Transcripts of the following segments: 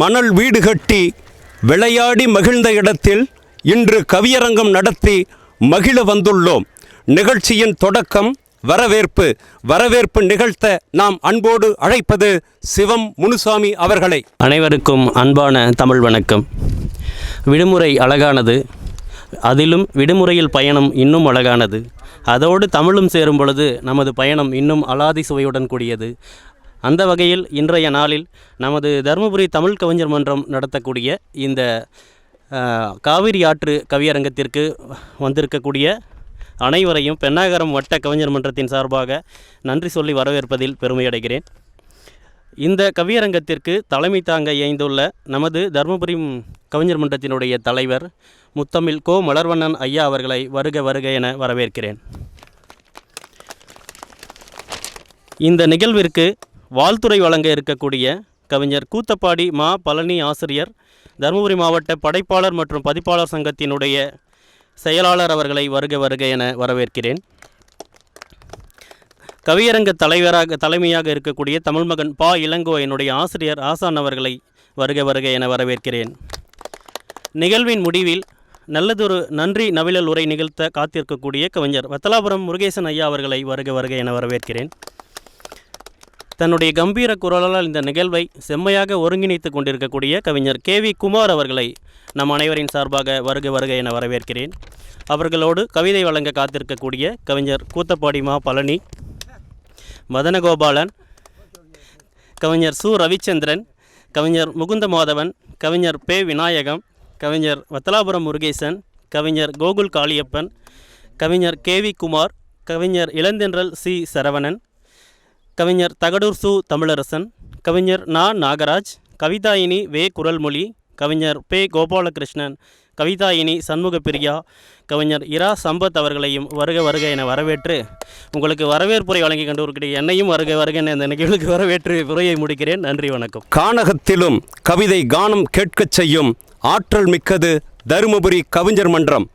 மணல் வீடு கட்டி விளையாடி மகிழ்ந்த இடத்தில் இன்று கவியரங்கம் நடத்தி மகிழ வந்துள்ளோம். நிகழ்ச்சியின் தொடக்கம் வரவேற்பு நிகழ்த்த நாம் அன்போடு அழைப்பது சிவம் முனுசாமி அவர்களை. அனைவருக்கும் அன்பான தமிழ் வணக்கம். விடுமுறை அழகானது, அதிலும் விடுமுறையில் பயணம் இன்னும் அழகானது. அதோடு தமிழும் சேரும் பொழுது நமது பயணம் இன்னும் அலாதி சுவையுடன் கூடியது. அந்த வகையில் இன்றைய நாளில் நமது தருமபுரி தமிழ் கவிஞர் மன்றம் நடத்தக்கூடிய இந்த காவிரி ஆற்று கவியரங்கத்திற்கு வந்திருக்கக்கூடிய அனைவரையும் பென்னாகரம் வட்ட கவிஞர் மன்றத்தின் சார்பாக நன்றி சொல்லி வரவேற்பதில் பெருமையடைகிறேன். இந்த கவியரங்கத்திற்கு தலைமை தாங்க இயைந்துள்ள நமது தருமபுரி கவிஞர் மன்றத்தினுடைய தலைவர் முத்தமிழ் கோ மலர்வண்ணன் ஐயா அவர்களை வருக என வரவேற்கிறேன். இந்த நிகழ்விற்கு வாழ்த்துறை வழங்க இருக்கக்கூடிய கவிஞர் கூத்தப்பாடி மா பழனி ஆசிரியர், தருமபுரி மாவட்ட படைப்பாளர் மற்றும் பதிப்பாளர் சங்கத்தினுடைய செயலாளர் அவர்களை வருக என வரவேற்கிறேன். கவியரங்க தலைமையாக இருக்கக்கூடிய தமிழ்மகன் பா இளங்கோ என்னுடைய ஆசிரியர் ஆசான் அவர்களை வருக என வரவேற்கிறேன். நிகழ்வின் முடிவில் நல்லதொரு நன்றி நவிழல் உரை நிகழ்த்த காத்திருக்கக்கூடிய கவிஞர் வத்தலாபுரம் முருகேசன் ஐயா அவர்களை வருக என வரவேற்கிறேன். தன்னுடைய கம்பீர குரலால் இந்த நிகழ்வை செம்மையாக ஒருங்கிணைத்து கொண்டிருக்கக்கூடிய கவிஞர் KV குமார் அவர்களை நம் அனைவரின் சார்பாக வருக என வரவேற்கிறேன். அவர்களோடு கவிதை வழங்க காத்திருக்கக்கூடிய கவிஞர் கூத்தப்பாடி மா பழனி, மதனகோபாலன், கவிஞர் சு ரவிச்சந்திரன், கவிஞர் முகுந்த மாதவன், கவிஞர் பே விநாயகம், கவிஞர் வத்தலாபுரம் முருகேசன், கவிஞர் கோகுல் காளியப்பன், கவிஞர் KV குமார், கவிஞர் இளந்தென்றல் சி சரவணன், கவிஞர் தகடூர் சு தமிழரசன், கவிஞர் நாகராஜ், கவிதாயினி வே குரல்மொழி, கவிஞர் பே கோபாலகிருஷ்ணன், கவிதாயினி சண்முகப்பிரியா, கவிஞர் இரா சம்பத் அவர்களையும் வருக என வரவேற்று உங்களுக்கு வரவேற்புரை வழங்கி கொண்டிருக்கிற என்னையும் வருக என இந்த நிகழ்வுக்கு வரவேற்று உரையை முடிக்கிறேன். நன்றி, வணக்கம். கானகத்திலும் கவிதை கானம் கேட்கச் செய்யும் ஆற்றல் மிக்கது தருமபுரி கவிஞர் மன்றம்.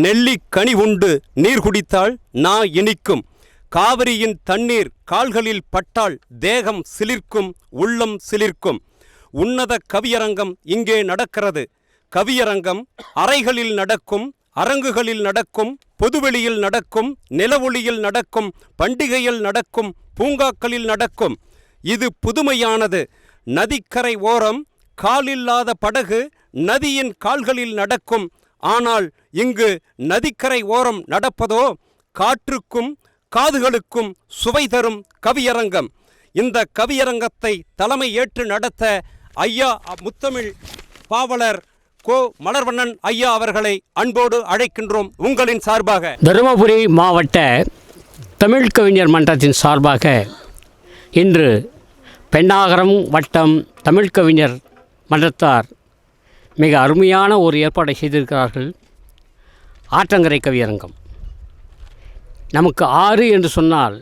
நெல்லி கனி உண்டு நீர் குடித்தால் நா இனிக்கும். காவிரியின் தண்ணீர் கால்களில் பட்டால் தேகம் சிலிர்க்கும், உள்ளம் சிலிர்க்கும். உன்னத கவியரங்கம் இங்கே நடக்கிறது. கவியரங்கம் அறைகளில் நடக்கும், அரங்குகளில் நடக்கும், பொதுவெளியில் நடக்கும், நிலவொளியில் நடக்கும், பண்டிகையில் நடக்கும், பூங்காக்களில் நடக்கும். இது புதுமையானது. நதிக்கரை ஓரம் காலில்லாத படகு நதியின் கால்களில் நடக்கும். ஆனால் இங்கு நதிக்கரை ஓரம் நடப்பதோ காற்றுக்கும் காதுகளுக்கும் சுவை தரும் கவியரங்கம். இந்த கவியரங்கத்தை தலைமை ஏற்று நடத்த ஐயா முத்தமிழ் பாவலர் கோ மலர்வண்ணன் ஐயா அவர்களை அன்போடு அழைக்கின்றோம் உங்களின் சார்பாக. தருமபுரி மாவட்ட தமிழ் கவிஞர் மன்றத்தின் சார்பாக இன்று பென்னாகரம் வட்டம் தமிழ் கவிஞர் மன்றத்தார் மிக அருமையான ஒரு ஏற்பாடை செய்திருக்கிறார்கள். ஆற்றங்கரை கவியரங்கம். நமக்கு ஆறு என்று சொன்னால்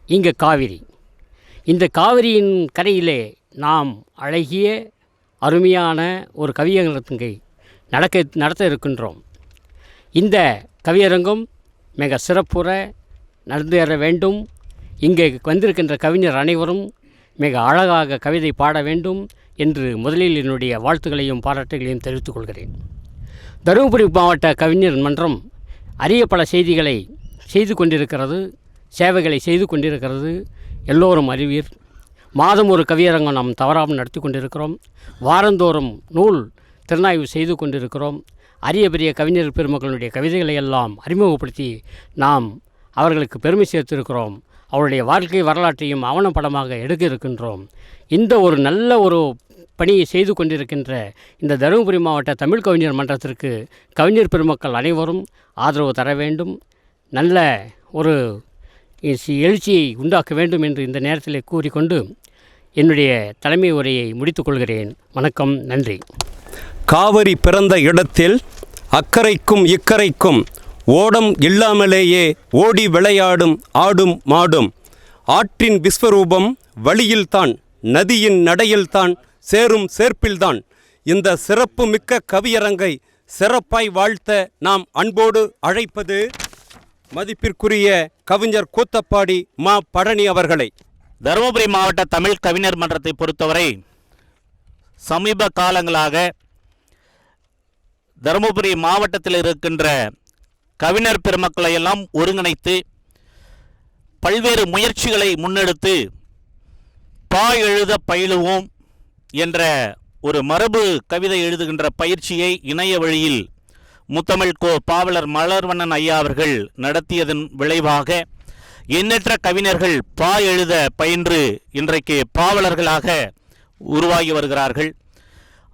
இங்கே காவிரி. இந்த காவிரியின் கரையிலே நாம் அழகிய அருமையான ஒரு கவியரங்கத்தை நடத்த இருக்கின்றோம். இந்த கவியரங்கம் மிக சிறப்புற நடந்தேற வேண்டும். இங்கே வந்திருக்கின்ற கவிஞர் அனைவரும் மிக அழகாக கவிதை பாட வேண்டும் என்று முதலில் என்னுடைய வாழ்த்துக்களையும் பாராட்டுகளையும் தெரிவித்துக் கொள்கிறேன். தருமபுரி மாவட்ட கவிஞர் மன்றம் அரிய பல செய்திகளை செய்து கொண்டிருக்கிறது, சேவைகளை செய்து கொண்டிருக்கிறது. எல்லோரும் அறிவீர். மாதம் ஒரு கவியரங்கம் நாம் தவறாமல் நடத்தி கொண்டிருக்கிறோம். வாரந்தோறும் நூல் திறனாய்வு செய்து கொண்டிருக்கிறோம். அரிய பெரிய கவிஞர் பெருமக்களுடைய கவிதைகளை எல்லாம் அறிமுகப்படுத்தி நாம் அவர்களுக்கு பெருமை சேர்த்திருக்கிறோம். அவருடைய வாழ்க்கை வரலாற்றையும் ஆவணப்படமாக எடுக்க இருக்கின்றோம். இந்த ஒரு நல்ல ஒரு பணியை செய்து கொண்டிருக்கின்ற இந்த தருமபுரி மாவட்ட தமிழ் கவிஞர் மன்றத்திற்கு கவிஞர் பெருமக்கள் அனைவரும் ஆதரவு தர வேண்டும். நல்ல ஒரு எழுச்சியை உண்டாக்க வேண்டும் என்று இந்த நேரத்தில் கூறிக்கொண்டு என்னுடைய தலைமை உரையை முடித்துக்கொள்கிறேன். வணக்கம், நன்றி. காவிரி பிறந்த இடத்தில் அக்கறைக்கும் இக்கரைக்கும் ஓடம் இல்லாமலேயே ஓடி விளையாடும் ஆடும் மாடும். ஆற்றின் விஸ்வரூபம் வழியில்தான், நதியின் நடையில்தான், சேரும் சேர்ப்பில்தான். இந்த சிறப்பு மிக்க கவியரங்கை சிறப்பாய் வாழ்த்த நாம் அன்போடு அழைப்பது மதிப்பிற்குரிய கவிஞர் கூத்தப்பாடி மா பழனி அவர்களை. தருமபுரி மாவட்ட தமிழ் கவிஞர் மன்றத்தை பொறுத்தவரை சமீப காலங்களாக தருமபுரி மாவட்டத்தில் இருக்கின்ற கவிஞர் பெருமக்களை எல்லாம் ஒருங்கிணைத்து பல்வேறு முயற்சிகளை முன்னெடுத்து பா எழுத பயிலுவோம் என்ற ஒரு மரபு கவிதை எழுதுகின்ற பயிற்சியை இணைய வழியில் முத்தமிழ் பாவலர் மலர்வண்ணன் ஐயா அவர்கள் நடத்தியதன் விளைவாக எண்ணற்ற கவிஞர்கள் பா எழுத பயின்று இன்றைக்கு பாவலர்களாக உருவாகி வருகிறார்கள்.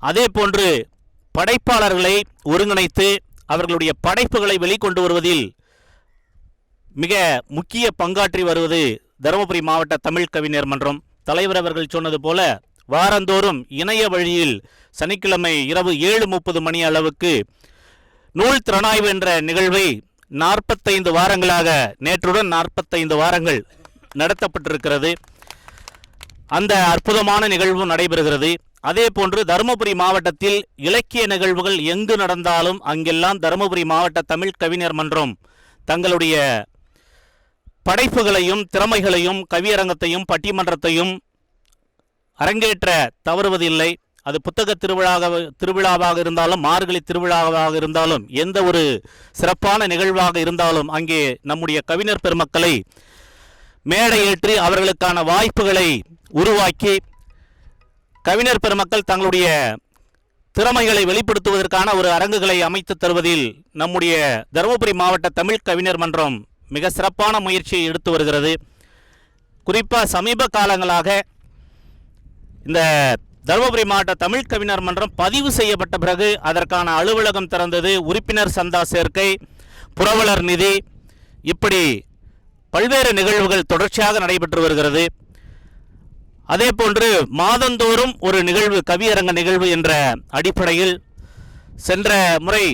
அதே போன்று படைப்பாளர்களை ஒருங்கிணைத்து அவர்களுடைய படைப்புகளை வெளிக்கொண்டு வருவதில் மிக முக்கிய பங்காற்றி வருவது தருமபுரி மாவட்ட தமிழ் கவிஞர் மன்றம். தலைவர் அவர்கள் சொன்னது போல வாரந்தோறும் இணைய வழியில் சனிக்கிழமை இரவு 7:30 மணி அளவுக்கு நூல் திறனாய்வு என்ற நிகழ்வை 45 வாரங்களாக, நேற்றுடன் 45 வாரங்கள் நடத்தப்பட்டிருக்கிறது. அந்த அற்புதமான நிகழ்வு நடைபெறுகிறது. அதே போன்று தருமபுரி மாவட்டத்தில் இலக்கிய நிகழ்வுகள் எங்கு நடந்தாலும் அங்கெல்லாம் தருமபுரி மாவட்ட தமிழ் கவிஞர் மன்றம் தங்களுடைய படைப்புகளையும் திறமைகளையும் கவியரங்கத்தையும் பட்டிமன்றத்தையும் அரங்கேற்ற தவறுவதில்லை. அது புத்தக திருவிழாவாக இருந்தாலும், மார்கழி திருவிழாவாக இருந்தாலும், எந்த ஒரு சிறப்பான நிகழ்வாக இருந்தாலும் அங்கே நம்முடைய கவிஞர் பெருமக்களை மேடையேற்றி அவர்களுக்கான வாய்ப்புகளை உருவாக்கி கவிஞர் பெருமக்கள் தங்களுடைய திறமைகளை வெளிப்படுத்துவதற்கான ஒரு அரங்குகளை அமைத்து தருவதில் நம்முடைய தருமபுரி மாவட்ட தமிழ் கவிஞர் மன்றம் மிக சிறப்பான முயற்சியை எடுத்து வருகிறது. குறிப்பாக சமீப காலங்களாக இந்த தருமபுரி மாவட்ட தமிழ் கவிஞர் மன்றம் பதிவு செய்யப்பட்ட பிறகு அதற்கான அலுவலகம் திறந்தது. உறுப்பினர் சந்தா சேர்க்கை, புரவலர் நிதி, இப்படி பல்வேறு நிகழ்வுகள் தொடர்ச்சியாக நடைபெற்று வருகிறது. அதே போன்று மாதந்தோறும் ஒரு நிகழ்வு, கவியரங்க நிகழ்வு என்ற அடிப்படையில் சென்ற முறை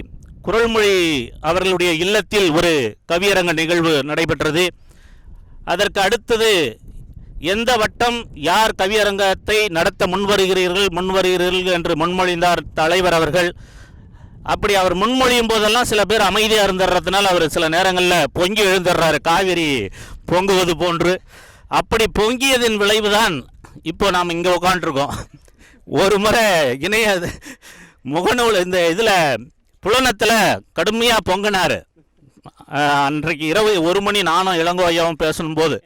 குரல்மொழி அவர்களுடைய இல்லத்தில் ஒரு கவியரங்க நிகழ்வு நடைபெற்றது. அதற்கு அடுத்தது எந்த வட்டம் யார் கவியரங்கத்தை நடத்த முன்வருகிறீர்கள் என்று முன்மொழிந்தார் தலைவர் அவர்கள். அப்படி அவர் முன்மொழியும் போதெல்லாம் சில பேர் அமைதியாக இருந்துடுறதுனால அவர் சில நேரங்களில் பொங்கி எழுந்துடுறாரு, காவிரி பொங்குவது போன்று. அப்படி பொங்கியதின் விளைவுதான் இப்போ நாம் இங்கே உட்காந்துருக்கோம். ஒரு முறை இணைய முகநூல் இந்த இதில் புலனத்தில் கடுமையாக பொங்கினார். அன்றைக்கு இரவு 1 மணி நானும் இளங்கோ ஐயாவும் பேசணும்போது,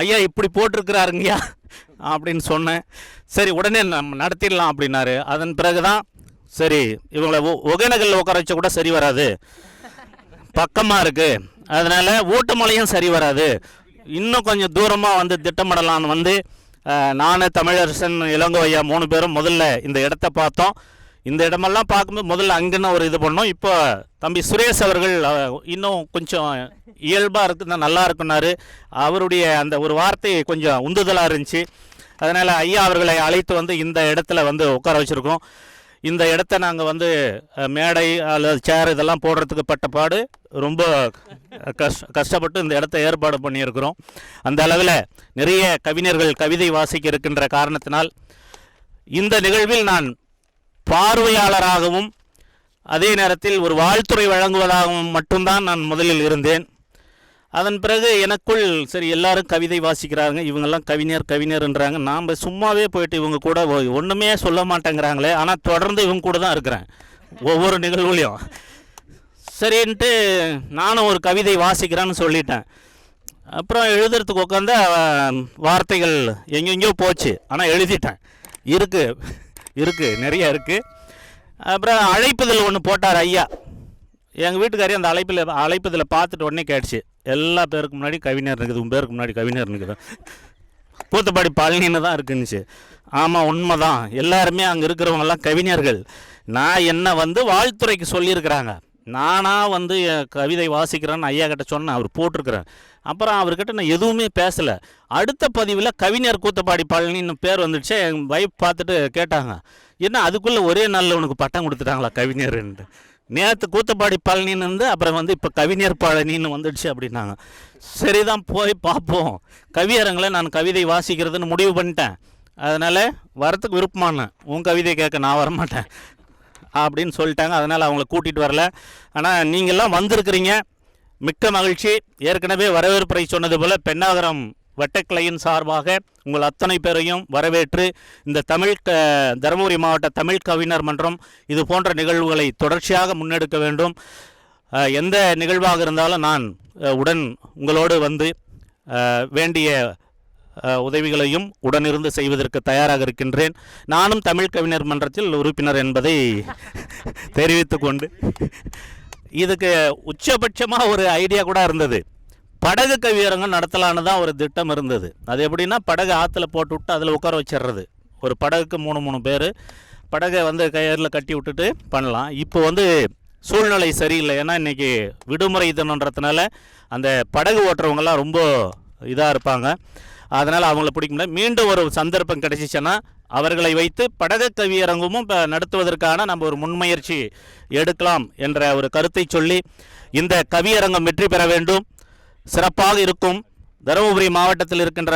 ஐயா இப்படி போட்டிருக்கிறாருங்கய்யா அப்படின்னு சொன்னேன். சரி உடனே நம்ம நடத்திடலாம் அப்படின்னாரு. அதன் பிறகு தான் சரி இவங்களை ஒகேனக்கல்ல உட்கார வச்ச கூட சரி வராது, பக்கமாக இருக்குது, அதனால் ஊட்டமலையும் சரி வராது, இன்னும் கொஞ்சம் தூரமாக வந்து திட்டமிடலான்னு வந்து நான், தமிழரசன், இளங்கோ ஐயா 3 பேரும் முதல்ல இந்த இடத்த பார்த்தோம். இந்த இடமெல்லாம் பார்க்கும்போது முதல்ல அங்கேன்னு ஒரு இது பண்ணோம். இப்போ தம்பி சுரேஷ் அவர்கள் இன்னும் கொஞ்சம் இயல்பாக இருக்குன்னா நல்லா இருக்குன்னாரு. அவருடைய அந்த ஒரு வார்த்தை கொஞ்சம் உந்துதலாக இருந்துச்சு. அதனால் ஐயா அவர்களை அழைத்து வந்து இந்த இடத்துல வந்து உட்கார வச்சுருக்கோம். இந்த இடத்த நாங்கள் வந்து மேடை அல்லது சேர் இதெல்லாம் போடுறதுக்கு பட்ட பாடு ரொம்ப கஷ்டப்பட்டு இந்த இடத்த ஏற்பாடு பண்ணியிருக்கிறோம். அந்த அளவில் நிறைய கவிஞர்கள் கவிதை வாசிக்க இருக்கின்ற காரணத்தினால் இந்த நிகழ்வில் நான் பார்வையாளராகவும் அதே நேரத்தில் ஒரு வாழ்த்துறை வழங்குவதாகவும் மட்டும்தான் நான் முதலில் இருந்தேன். அதன் பிறகு எனக்குள் சரி எல்லாரும் கவிதை வாசிக்கிறாங்க, இவங்கெல்லாம் கவிஞர்ன்றாங்க, நாம் சும்மாவே போயிட்டு இவங்க கூட ஒன்றுமே சொல்ல மாட்டேங்கிறாங்களே, ஆனால் தொடர்ந்து இவங்க கூட தான் இருக்கிறேன் ஒவ்வொரு நிகழ்வுலையும். சரின்ட்டு நானும் ஒரு கவிதை வாசிக்கிறேன்னு சொல்லிட்டேன். அப்புறம் எழுதுறதுக்கு உட்காந்து வார்த்தைகள் எங்கெங்கேயோ போச்சு, ஆனால் எழுதிட்டேன். இருக்குது நிறைய இருக்குது. அப்புறம் அழைப்புதல் ஒன்று போட்டார் ஐயா. எங்கள் வீட்டுக்காரி அந்த அழைப்புதலை பார்த்துட்டு உடனே கேட்டுச்சு, எல்லா பேருக்கு முன்னாடி கவிஞர் இருக்குது, உன் பேருக்கு முன்னாடி கவிஞர் இருக்குது, கூத்துப்பாடி பழனின்னு தான் இருக்குன்னுச்சு. ஆமாம் உண்மை தான், எல்லாருமே அங்கே இருக்கிறவங்கெல்லாம் கவிஞர்கள். நான் என்னை வந்து வாழ்த்துறைக்கு சொல்லியிருக்கிறாங்க, நானாக வந்து கவிதை வாசிக்கிறேன்னு ஐயா கிட்ட சொன்னேன், அவர் போட்டிருக்கிறேன். அப்புறம் அவர்கிட்ட நான் எதுவுமே பேசலை. அடுத்த பதிவில் கவிஞர் கூத்துப்பாடி பழனின்னு பேர் வந்துடுச்சு. என் வைஃப் பார்த்துட்டு கேட்டாங்க, என்ன அதுக்குள்ளே ஒரே நாளில் உனக்கு பட்டம் கொடுத்துட்டாங்களா கவிஞர்ன்ட்டு. நேற்று கூத்துப்பாடி பழனின்னு இருந்து அப்புறம் வந்து இப்போ கவிஞர் பழனின்னு வந்துடுச்சு அப்படின்னாங்க. சரிதான் போய் பார்ப்போம், கவியரங்களை நான் கவிதை வாசிக்கிறதுன்னு முடிவு பண்ணிட்டேன். அதனால் வரத்துக்கு விருப்பமானேன், உன் கவிதை கேட்க நான் வரமாட்டேன் அப்படின்னு சொல்லிட்டாங்க. அதனால் அவங்கள கூட்டிகிட்டு வரல. ஆனால் நீங்கள்லாம் வந்திருக்கிறீங்க, மிக்க மகிழ்ச்சி. ஏற்கனவே வரவேற்புரை சொன்னது போல் பெண்ணாகரம் வட்டக்கிளையின் சார்பாக உங்கள் அத்தனை பேரையும் வரவேற்று இந்த தருமபுரி மாவட்ட தமிழ் கவிஞர் மன்றம் இது போன்ற நிகழ்வுகளை தொடர்ச்சியாக முன்னெடுக்க வேண்டும். எந்த நிகழ்வாக இருந்தாலும் நான் உடன் உங்களோடு வந்து வேண்டிய உதவிகளையும் உடனிருந்து செய்வதற்கு தயாராக இருக்கின்றேன். நானும் தமிழ் கவிஞர் மன்றத்தில் உறுப்பினர் என்பதை தெரிவித்துக் கொண்டு, இதுக்கு உச்சபட்சமாக ஒரு ஐடியா கூட இருந்தது. படகு கவியரங்கம் நடத்தலான்னு தான் ஒரு திட்டம் இருந்தது. அது எப்படின்னா, படகு ஆற்றுல போட்டு விட்டு அதில் உட்கார வச்சிடுறது. ஒரு படகுக்கு 3 பேர் படகை வந்து கயிறில் கட்டி விட்டுட்டு பண்ணலாம். இப்போ சூழ்நிலை சரியில்லை. ஏன்னா இன்றைக்கி விடுமுறை தினன்றதுனால அந்த படகு ஓட்டுறவங்கெல்லாம் ரொம்ப இதாக இருப்பாங்க. அதனால் அவங்கள பிடிக்க முடியாது. மீண்டும் ஒரு சந்தர்ப்பம் கிடைச்சிச்சுன்னா அவர்களை வைத்து படகு கவியரங்கமும் இப்போ நடத்துவதற்கான நம்ம ஒரு முன்முயற்சி எடுக்கலாம் என்ற ஒரு கருத்தை சொல்லி, இந்த கவியரங்கம் வெற்றி பெற வேண்டும், சிறப்பாக இருக்கும். தருமபுரி மாவட்டத்தில் இருக்கின்ற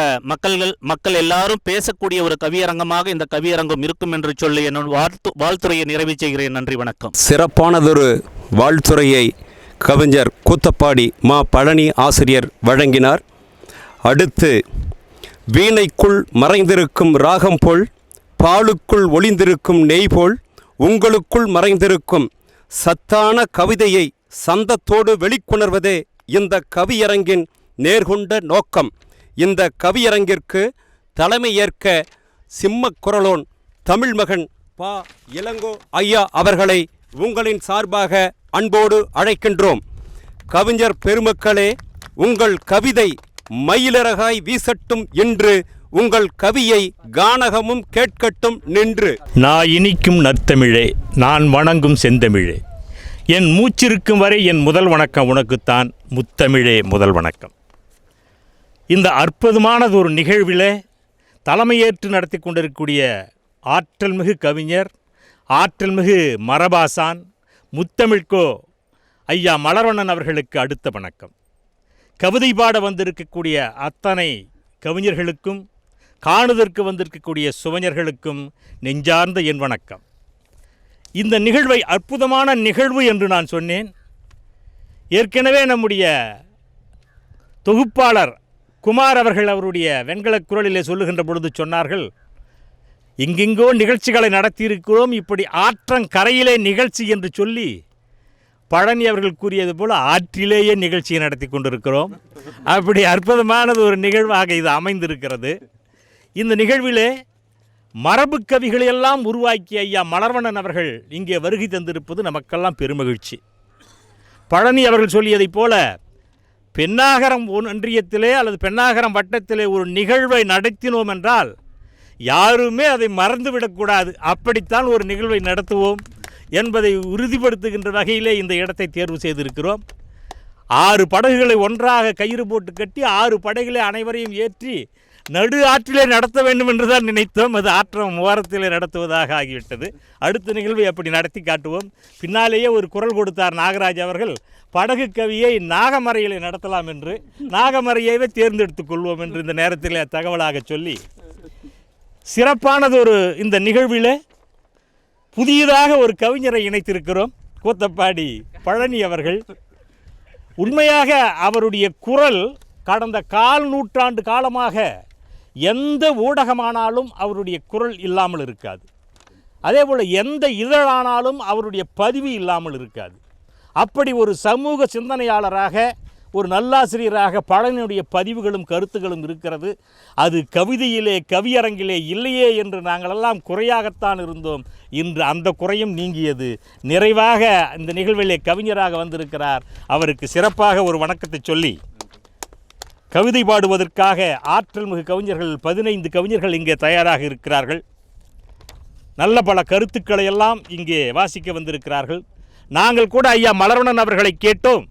மக்கள் எல்லாரும் பேசக்கூடிய ஒரு கவியரங்கமாக இந்த கவியரங்கம் இருக்கும் என்று சொல்லி என்னோட வாழ்த்துறையை நிறைவு செய்கிறேன். நன்றி, வணக்கம். சிறப்பானதொரு வாழ்த்துறையை கவிஞர் கூத்தப்பாடி மா பழனி ஆசிரியர் வழங்கினார். அடுத்து, வீணைக்குள் மறைந்திருக்கும் ராகம் போல், பாலுக்குள் ஒளிந்திருக்கும் நெய் போல், உங்களுக்குள் மறைந்திருக்கும் சத்தான கவிதையை சந்தத்தோடு வெளிக்கொணர்வதே இந்த கவியரங்கின் நேர்கொண்ட நோக்கம். இந்த கவியரங்கிற்கு தலைமை ஏற்க சிம்மக்குரலோன் தமிழ் மகன் பா. இளங்கோ ஐயா அவர்களை உங்களின் சார்பாக அன்போடு அழைக்கின்றோம். கவிஞர் பெருமக்களே, உங்கள் கவிதை மயிலிறகாய் வீசட்டும் என்று, உங்கள் கவியை கானகமும் கேட்கட்டும் நின்று. நான் இனிக்கும் நற்தமிழே, நான் வணங்கும் செந்தமிழே, என் மூச்சிருக்கும் வரை என் முதல் வணக்கம் உனக்குத்தான், முத்தமிழே முதல் வணக்கம். இந்த அற்புதமானது ஒரு நிகழ்வில் தலைமையேற்று நடத்தி கொண்டிருக்கக்கூடிய ஆற்றல்மிகு கவிஞர், ஆற்றல்மிகு மரபாசான் முத்தமிழ்கோ ஐயா மலர்வண்ணன் அவர்களுக்கு அடுத்த வணக்கம். கவிதை பாட வந்திருக்கக்கூடிய அத்தனை கவிஞர்களுக்கும், காணுதற்கு வந்திருக்கக்கூடிய சுவைஞர்களுக்கும் நெஞ்சார்ந்த என் வணக்கம். இந்த நிகழ்வை அற்புதமான நிகழ்வு என்று நான் சொன்னேன். ஏற்கனவே நம்முடைய தொகுப்பாளர் குமார் அவர்கள் அவருடைய வெண்கலக் குரலிலே சொல்லுகின்ற பொழுது சொன்னார்கள், எங்கெங்கோ நிகழ்ச்சிகளை நடத்தியிருக்கிறோம், இப்படி ஆற்றங்கரையிலே நிகழ்ச்சி என்று சொல்லி பழனி அவர்கள் கூறியது போல் ஆற்றிலேயே நிகழ்ச்சியை நடத்தி கொண்டிருக்கிறோம். அப்படி அற்புதமானது ஒரு நிகழ்வாக இது அமைந்திருக்கிறது. இந்த நிகழ்விலே மரபு கவிகளையெல்லாம் உருவாக்கிய ஐயா மலர்வண்ணன் அவர்கள் இங்கே வருகை தந்திருப்பது நமக்கெல்லாம் பெருமகிழ்ச்சி. பழனி அவர்கள் சொல்லியதைப் போல பென்னாகரம் ஒன்றியத்திலே அல்லது பென்னாகரம் வட்டத்திலே ஒரு நிகழ்வை நடத்தினோம் என்றால் யாருமே அதை மறந்துவிடக்கூடாது. அப்படித்தான் ஒரு நிகழ்வை நடத்துவோம் என்பதை உறுதிப்படுத்துகின்ற வகையிலே இந்த இடத்தை தேர்வு செய்திருக்கிறோம். 6 படகுகளை ஒன்றாக கயிறு போட்டு கட்டி 6 படகுகளை அனைவரையும் ஏற்றி நடு ஆற்றிலே நடத்த வேண்டும் என்று தான் நினைத்தோம். அது ஆற்றம் ஓரத்திலே நடத்துவதாக ஆகிவிட்டது. அடுத்த நிகழ்வை அப்படி நடத்தி காட்டுவோம். பின்னாலேயே ஒரு குரல் கொடுத்தார் நாகராஜ் அவர்கள், படகு கவியை நாகமரையிலே நடத்தலாம் என்று. நாகமரையவே தேர்ந்தெடுத்துக் கொள்வோம் என்று இந்த நேரத்தில் தகவலாக சொல்லி, சிறப்பானது ஒரு இந்த நிகழ்விலே புதியதாக ஒரு கவிஞரை இணைத்திருக்கிறோம். கூத்தப்பாடி பழனி அவர்கள். உண்மையாக அவருடைய குரல் கடந்த 1/4 நூற்றாண்டு காலமாக எந்த ஊடகமானாலும் அவருடைய குரல் இல்லாமல் இருக்காது. அதேபோல் எந்த இதழானாலும் அவருடைய பதிவு இல்லாமல் இருக்காது. அப்படி ஒரு சமூக சிந்தனையாளராக, ஒரு நல்லாசிரியராக பழனியுடைய பதிவுகளும் கருத்துகளும் இருக்கிறது. அது கவிதையிலே கவியரங்கிலே இல்லையே என்று நாங்களெல்லாம் குறையாகத்தான் இருந்தோம். இன்று அந்த குறையும் நீங்கியது. நிறைவாக இந்த நிகழ்விலே கவிஞராக வந்திருக்கிறார். அவருக்கு சிறப்பாக ஒரு வணக்கத்தை சொல்லி, கவிதை பாடுவதற்காக ஆற்றல் மிகு கவிஞர்கள் 15 கவிஞர்கள் இங்கே தயாராக இருக்கிறார்கள். நல்ல பல கருத்துக்களை எல்லாம் இங்கே வாசிக்க வந்திருக்கிறார்கள். நாங்கள் கூட ஐயா மலர்வண்ணன் அவர்களை கேட்டோம்,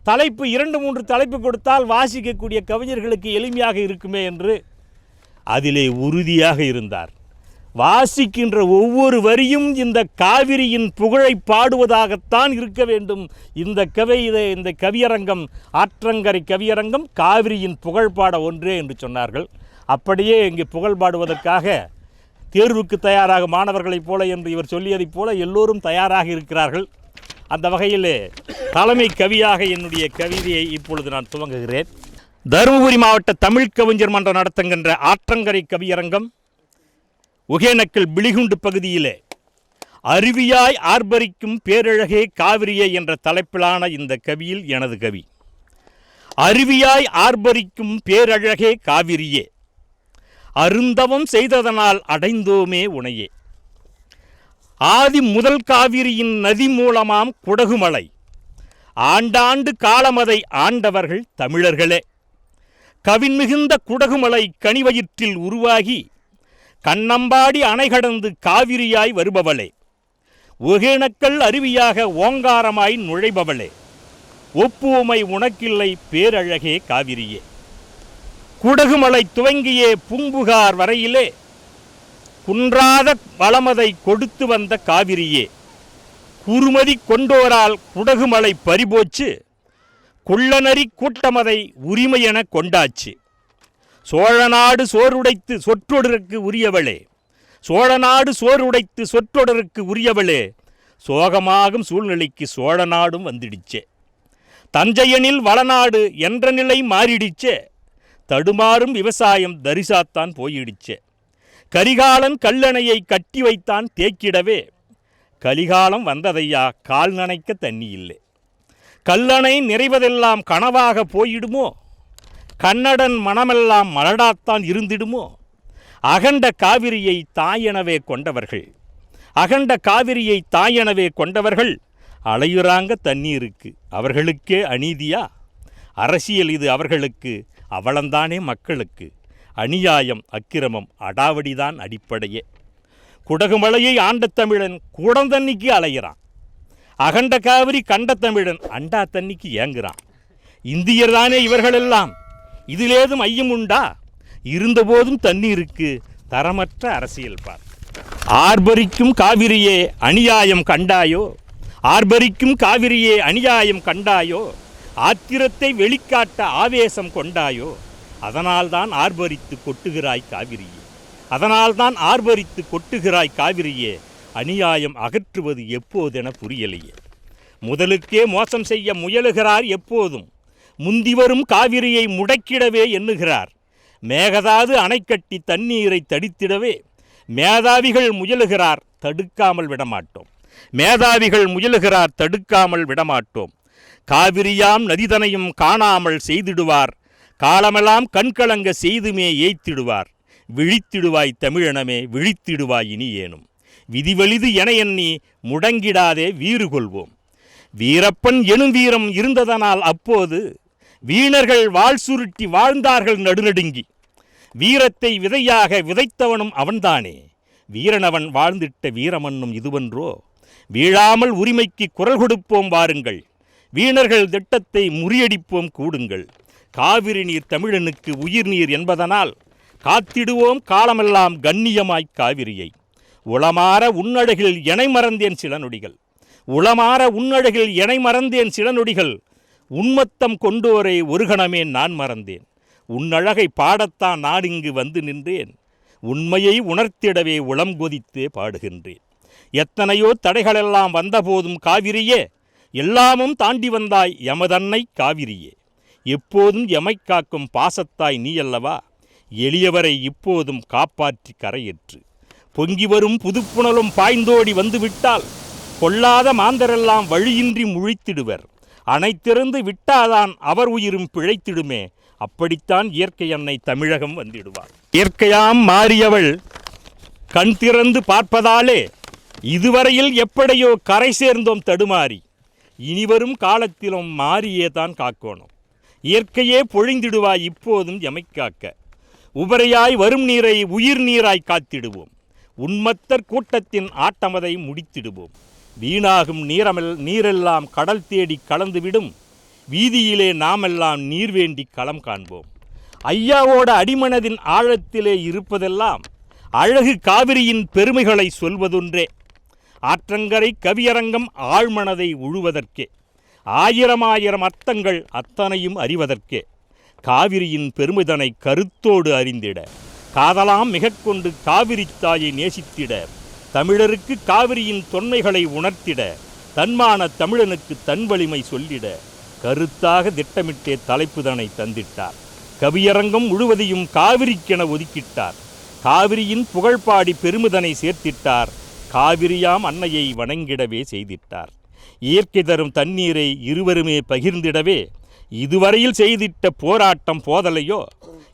தலைப்பு 2-3 தலைப்பு கொடுத்தால் வாசிக்கக்கூடிய கவிஞர்களுக்கு எளிமையாக இருக்குமே என்று. அதிலே உறுதியாக இருந்தார். வாசிக்கின்ற ஒவ்வொரு வரியும் இந்த காவிரியின் புகழை பாடுவதாகத்தான் இருக்க வேண்டும். இந்த கவியரங்கம், ஆற்றங்கரை கவியரங்கம் காவிரியின் புகழ் பாட ஒன்றே என்று சொன்னார்கள். அப்படியே இங்கே புகழ் பாடுவதற்காக தேர்வுக்கு தயாராக மாணவர்களைப் போல என்று இவர் சொல்லியதைப் போல எல்லோரும் தயாராக இருக்கிறார்கள். அந்த வகையிலே தலைமை கவியாக என்னுடைய கவிதையை இப்பொழுது நான் துவங்குகிறேன். தருமபுரி மாவட்ட தமிழ் கவிஞர் மன்றம் நடத்துகின்ற ஆற்றங்கரை கவியரங்கம் ஒகேனக்கல் பிளிகுண்டு பகுதியிலே அருவியாய் ஆர்ப்பரிக்கும் பேரழகே காவிரியே என்ற தலைப்பிலான இந்த கவியில் எனது கவி. அருவியாய் ஆர்ப்பரிக்கும் பேரழகே காவிரியே, அருந்தவம் செய்ததனால் அடைந்தோமே உனையே. ஆதி முதல் காவிரியின் நதி மூலமாம் குடகுமலை, ஆண்டாண்டு காலமதை ஆண்டவர்கள் தமிழர்களே. கவின் மிகுந்த குடகுமலை கனிவயிற்றில் உருவாகி கண்ணம்பாடி அணை கடந்து காவிரியாய் வருபவளே, ஒகேனக்கல் அருவியாக ஓங்காரமாய் நுழைபவளே, ஒப்புவமை உனக்கில்லை பேரழகே காவிரியே. குடகுமலை துவங்கியே பூம்புகார் வரையிலே குன்றாத வளமதை கொடுத்து வந்த காவிரியே, குறுமதி கொண்டோரால் குடகுமலை பறிபோச்சு, குள்ளநரி கூட்டமதை உரிமையென கொண்டாச்சு. சோழநாடு சோறுடைத்து சொற்றொடருக்கு உரியவளே, சோழநாடு சோறுடைத்து சொற்றொடருக்கு உரியவளே, சோகமாகும் சூழ்நிலைக்கு சோழநாடும் வந்துடுச்சே. தஞ்சையனில் வளநாடு என்ற நிலை மாறிடிச்சே, தடுமாறும் விவசாயம் தரிசாத்தான் போயிடுச்சே. கரிகாலன் கல்லணையை கட்டி வைத்தான் தேக்கிடவே, கலிகாலம் வந்ததையா கால் நனைக்க தண்ணி இல்லை. கல்லணை நிறைவதெல்லாம் கனவாக போயிடுமோ, கன்னடன் மனமெல்லாம் மலடாத்தான் இருந்திடுமோ. அகண்ட காவிரியை தாயெனவே கொண்டவர்கள், அகண்ட காவிரியை தாயெனவே கொண்டவர்கள் அலையுறாங்க தண்ணீருக்கு, அவர்களுக்கே அநீதியா? அரசியல் இது அவர்களுக்கு, அவலந்தானே மக்களுக்கு. அநியாயம் அக்கிரமம் அடாவடிதான் அடிப்படையே. குடகுமலையை ஆண்ட தமிழன் கூடந்தண்ணிக்கு அலைகிறான், அகண்ட காவிரி கண்ட தமிழன் அண்டா தண்ணிக்கு ஏங்குறான். இந்தியர் தானே இவர்களெல்லாம், இதிலேதும் ஐயம் உண்டா? இருந்தபோதும் தண்ணீருக்கு தரமற்ற அரசியல் பார். ஆர்ப்பரிக்கும் காவிரியே அநியாயம் கண்டாயோ, ஆர்ப்பரிக்கும் காவிரியே அநியாயம் கண்டாயோ, ஆத்திரத்தை வெளிக்காட்ட ஆவேசம் கொண்டாயோ, அதனால்தான் ஆர்ப்பரித்து கொட்டுகிறாய் காவிரியே, அதனால்தான் ஆர்ப்பரித்து கொட்டுகிறாய் காவிரியே. அநியாயம் அகற்றுவது எப்போதென புரியலையே. முதலுக்கே மோசம் செய்ய முயலுகிறார் எப்போதும், முந்திவரும் காவிரியை முடக்கிடவே எண்ணுகிறார். மேகதாது அணை கட்டி தண்ணீரை தடித்திடவே மேதாவிகள் முயலுகிறார், தடுக்காமல் விடமாட்டோம். மேதாவிகள் முயலுகிறார், தடுக்காமல் விடமாட்டோம். காவிரியாம் நதிதனையும் காணாமல் செய்திடுவார், காலமெல்லாம் கண்கலங்க செய்துமே ஏய்த்திடுவார். விழித்திடுவாய் தமிழனமே, விழித்திடுவாய் இனி ஏனும். விதிவலிது என எண்ணி முடங்கிடாதே வீறு கொள்வோம். வீரப்பன் எனும் வீரம் இருந்ததனால் அப்போது வீணர்கள் வாழ் சுருட்டி வாழ்ந்தார்கள் நடுநடுங்கி. வீரத்தை விதையாக விதைத்தவனும் அவன்தானே, வீரனவன் வாழ்ந்திட்ட வீரமன்னும் இதுவன்றோ. வீழாமல் உரிமைக்கு குரல் கொடுப்போம் வாருங்கள், வீணர்கள் திட்டத்தை முறியடிப்போம் கூடுங்கள். காவிரி நீர் தமிழனுக்கு உயிர் நீர் என்பதனால் காத்திடுவோம் காலமெல்லாம் கண்ணியமாய் காவிரியை. உளமாற உன்னழகில் எனை மறந்தேன் சில நொடிகள், உளமாற உன்னழகில் எனை மறந்தேன் சில நொடிகள். உன்மத்தம் கொண்டோரை ஒரு கணமே நான் மறந்தேன், உன்னழகை பாடத்தான் நான் இங்கு வந்து நின்றேன். உண்மையை உணர்த்திடவே உளம் கொதித்தே பாடுகின்றேன். எத்தனையோ தடைகளெல்லாம் வந்தபோதும் காவிரியே, எல்லாமும் தாண்டி வந்தாய் எமதன்னை காவிரியே. எப்போதும் எமை காக்கும் பாசத்தாய் நீ அல்லவா, எளியவரை இப்போதும் காப்பாற்றி கரையேற்று. பொங்கி வரும் புதுப்புணலும் பாய்ந்தோடி வந்துவிட்டால் கொள்ளாத மாந்தரெல்லாம் வழியின்றி முழித்திடுவர். அணைத்திறந்து விட்டாதான் அவர் உயிரும் பிழைத்திடுமே, அப்படித்தான் இயற்கை அன்னை தமிழகம் வந்திடுவார். இயற்கையாம் மாறியவள் கண் திறந்து பார்ப்பதாலே இதுவரையில் எப்படியோ கரை சேர்ந்தோம் தடுமாறி. இனிவரும் காலத்திலும் மாறியே தான் காக்கணும். இயற்கையே பொழிந்திடுவாய் இப்போதும் எமைக்காக்க. உபரையாய் வரும் நீரை உயிர் நீராய் காத்திடுவோம். உன்மத்தர் கூட்டத்தின் ஆட்டமதை முடித்திடுவோம். வீணாகும் நீரெல்லாம் கடல் தேடி கலந்துவிடும். வீதியிலே நாமெல்லாம் நீர் வேண்டி களம் காண்போம். ஐயாவோட அடிமனதின் ஆழத்திலே இருப்பதெல்லாம் அழகு காவிரியின் பெருமைகளை சொல்வதொன்றே. ஆற்றங்கரை கவியரங்கம் ஆழ்மனதை உழுவதற்கே, ஆயிரம் ஆயிரம் அர்த்தங்கள் அத்தனையும் அறிவதற்கே. காவிரியின் பெருமிதனை கருத்தோடு அறிந்திட, காதலாம் மிக கொண்டு காவிரி தாயை நேசித்திட, தமிழருக்கு காவிரியின் தொன்மைகளை உணர்த்திட, தன்மான தமிழனுக்கு தன் வலிமை சொல்லிட, கருத்தாக திட்டமிட்டே தலைப்புதனை தந்திட்டார். கவியரங்கம் முழுவதையும் காவிரிக்கென ஒதுக்கிட்டார். காவிரியின் புகழ்பாடி பெருமிதனை சேர்த்திட்டார். காவிரியாம் அன்னையை வணங்கிடவே செய்திட்டார். இயற்கை தரும் தண்ணீரை இருவருமே பகிர்ந்திடவே இதுவரையில் செய்திட்ட போராட்டம் போதலையோ?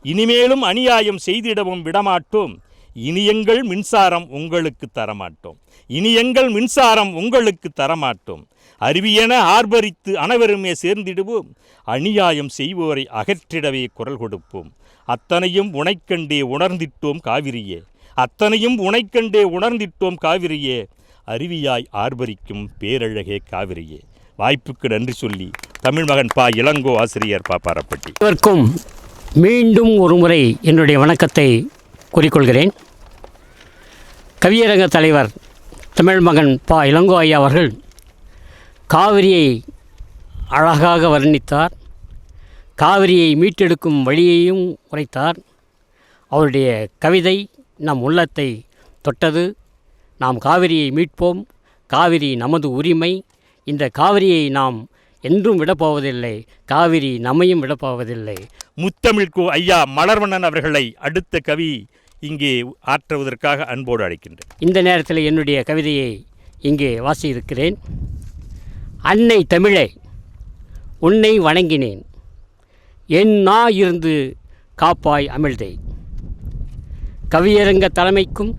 இனிமேலும் அநியாயம் செய்திடவும் விடமாட்டோம். இனி எங்கள் மின்சாரம் உங்களுக்கு தரமாட்டோம். இனி எங்கள் மின்சாரம் உங்களுக்கு தரமாட்டோம். அருவியென ஆர்ப்பரித்து அனைவருமே சேர்ந்திடுவோம். அநியாயம் செய்வோரை அகற்றிடவே குரல் கொடுப்போம். அத்தனையும் உனைக்கண்டே உணர்ந்திட்டோம் காவிரியே, அத்தனையும் உனைக்கண்டே உணர்ந்திட்டோம் காவிரியே, அருவியாய் ஆர்ப்பரிக்கும் பேரழகே காவிரியே. வாய்ப்புக்கு நன்றி சொல்லி தமிழ் மகன் பா இளங்கோ, ஆசிரியர் பாப்பாரப்பட்டி. இவருக்கும் மீண்டும் ஒரு முறை என்னுடைய வணக்கத்தை கூறிக்கொள்கிறேன். கவியரங்க தலைவர் தமிழ் மகன் பா இளங்கோ ஐயா அவர்கள் காவிரியை அழகாக வர்ணித்தார். காவிரியை மீட்டெடுக்கும் வழியையும் உரைத்தார். அவருடைய கவிதை நம் உள்ளத்தை தொட்டது. நாம் காவிரியை மீட்போம். காவிரி நமது உரிமை. இந்த காவிரியை நாம் என்றும் விடப்போவதில்லை. காவிரி நம்மையும் விடப்போவதில்லை. முத்தமிழ்கு ஐயா மலர்வண்ணன் அவர்களை அடுத்த கவி இங்கே ஆற்றுவதற்காக அன்போடு அழைக்கின்றேன். இந்த நேரத்தில் என்னுடைய கவிதையை இங்கே வாசியிருக்கிறேன். அன்னை தமிழே, உன்னை வணங்கினேன். என் நா இருந்து காப்பாய் அமிழ்தை. கவியரங்க தலைமைக்கும்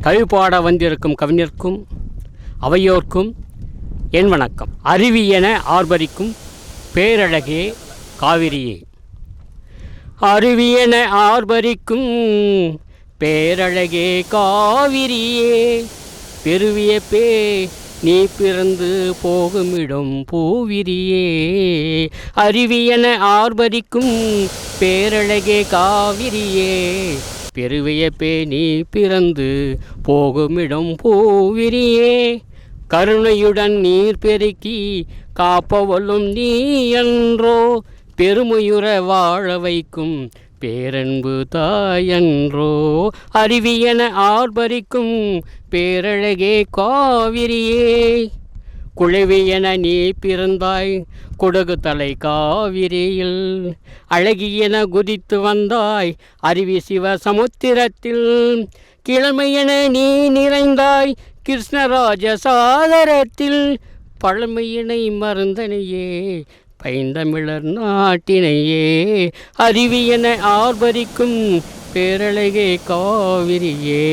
கவி பாட வந்திருக்கும் கவிஞர்க்கும் அவையோர்க்கும் என் வணக்கம். அருவி என ஆர்ப்பரிக்கும் பேரழகே காவிரியே. அருவி என ஆர்ப்பரிக்கும் பேரழகே காவிரியே, பெருவிய பே நீ பிறந்து போகுமிடம் பூவிரியே. அருவி என ஆர்ப்பரிக்கும் பேரழகே காவிரியே, பெருவிய பே நீ பிறந்து போகுமிடம் பூவிரியே. கருணையுடன் நீர் பெருக்கி காப்பவளும் நீ என்றோ, பெருமையுற வாழ வைக்கும் பேரன்பு தாயன்றோ. அருவியென ஆர்ப்பரிக்கும் பேரழகே காவிரியே, குழவியென நீ பிறந்தாய் குடகு தலை காவிரியில். அழகியென குதித்து வந்தாய் அருவி சிவ சமுத்திரத்தில். கிழமையென நீ நிறைந்தாய் கிருஷ்ணராஜ சாகரத்தில். பழமையினை மருந்தனையே பைந்தமிழர் நாட்டினையே. அருவியென ஆர்ப்பரிக்கும் பேரழகே காவிரியே.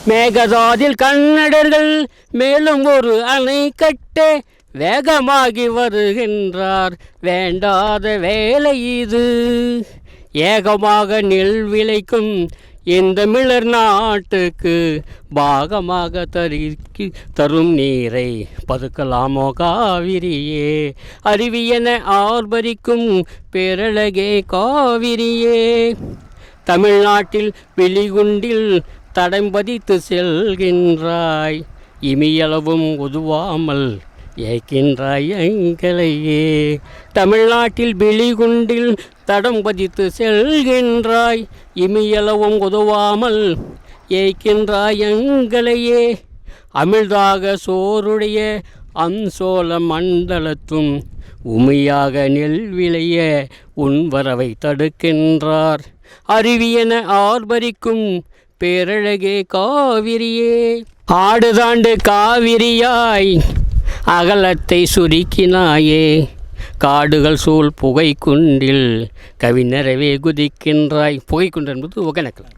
மேகதாதில் கன்னடர்கள் மேலும் ஒரு அணை கட்ட வேகமாகி வருகின்றார். வேண்டாத வேலை இது. ஏகமாக நெல் விளைக்கும் இந்த தமிழர் நாட்டுக்கு பாகமாக தரும் நீரை பதுக்கலாமோ காவிரியே. அருவியென ஆர்ப்பரிக்கும் பேரழகே காவிரியே. தமிழ்நாட்டில் வெளிகுண்டில் தடம்பதித்து செல்கின்றாய். இமியளவும் உதுவாமல் ஏற்கின்றாய் எங்களையே. தமிழ்நாட்டில் வெளிகுண்டில் தடம் பதித்து செல்கின்றாய். இமியளவும் உதவாமல் ஏற்கின்றாய் எங்களையே. அமிழ்தாக சோறுடைய அம்சோல மண்டலத்தும் உமையாக நெல் விளைய உன் வரவை தடுக்கின்றார். அருவியென ஆர்ப்பரிக்கும் பேரழகே காவிரியே. ஆடுதாண்டு காவிரியாய் அகலத்தை சுருக்கினாயே. காடுகள் சூழ் புகைக்குண்டில் கவிஞரவே குதிக்கின்றாய். புகைக்குண்டு என்பது ஒகேனக்கல்.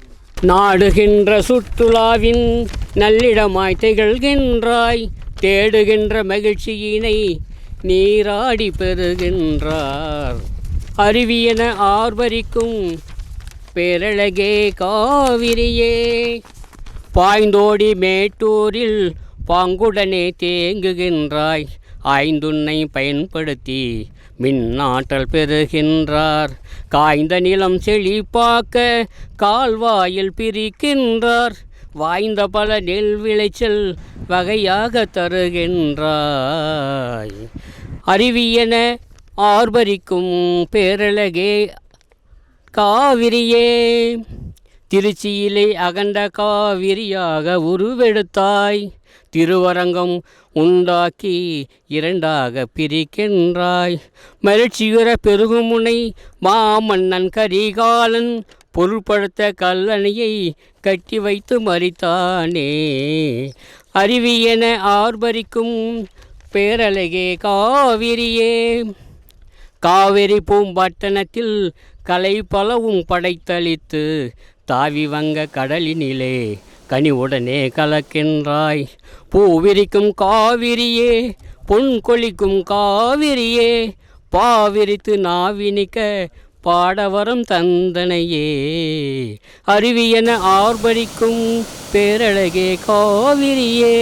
நாடுகின்ற சுற்றுலாவின் நல்லிடமாய் திகழ்கின்றாய். தேடுகின்ற மகிழ்ச்சியினை நீராடி பெறுகின்றார். அருவியென ஆர்ப்பரிக்கும் பேரழகே காவிரியே. பாய்ந்தோடி மேட்டூரில் பாங்குடனே தேங்குகின்றாய். ஆய்ந்துன்னை பயன்படுத்தி மின்னாற்றல் பெறுகின்றார். காய்ந்த நிலம் செழிப்பாக்க கால்வாயில் பிரிக்கின்றார். வாய்ந்த பல நெல் விளைச்சல் வகையாக தருகின்றாய். அருவியென ஆர்ப்பரிக்கும் பேரழகே காவிரியே. திருச்சியிலே அகண்ட காவிரியாக உருவெடுத்தாய். திருவரங்கம் உண்டாக்கி இரண்டாக பிரிக்கின்றாய். மகிழ்ச்சியுற பெருகும் முனை மாமன்னன் கரிகாலன் பொருள்படுத்த கல்லணையை கட்டி வைத்து மறித்தானே. அருவியென ஆர்ப்பரிக்கும் பேரழகே காவிரியே. காவிரி பூம்பட்டணத்தில் கலை பலவும் படைத்தளித்து தாவி வங்க கடலினிலே கனிவுடனே கலக்கின்றாய். பூவிரிக்கும் காவிரியே, பொன் கொளிக்கும் காவிரியே, பாவிரித்து நாவினிக்க பாடவரம் தந்தனையே. அருவியென ஆர்ப்பரிக்கும் பேரழகே காவிரியே.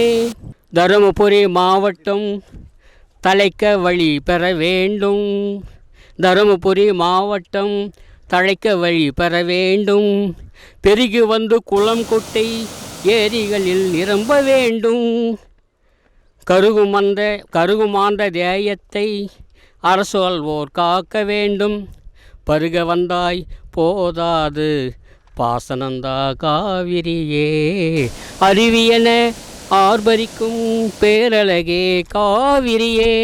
தருமபுரி மாவட்டம் தழைக்க வழி பெற வேண்டும். தருமபுரி மாவட்டம் தழைக்க வழி பெற வேண்டும். பெருகி வந்து குளம் குட்டை ஏரிகளில் நிரம்ப வேண்டும். கருகுமாந்த தேயத்தை அரசு ஆள்வோர் காக்க வேண்டும். பருக வந்தாய் போதாது பாசனந்தா காவிரியே. அருவியென ஆர்ப்பரிக்கும் பேரழகே காவிரியே.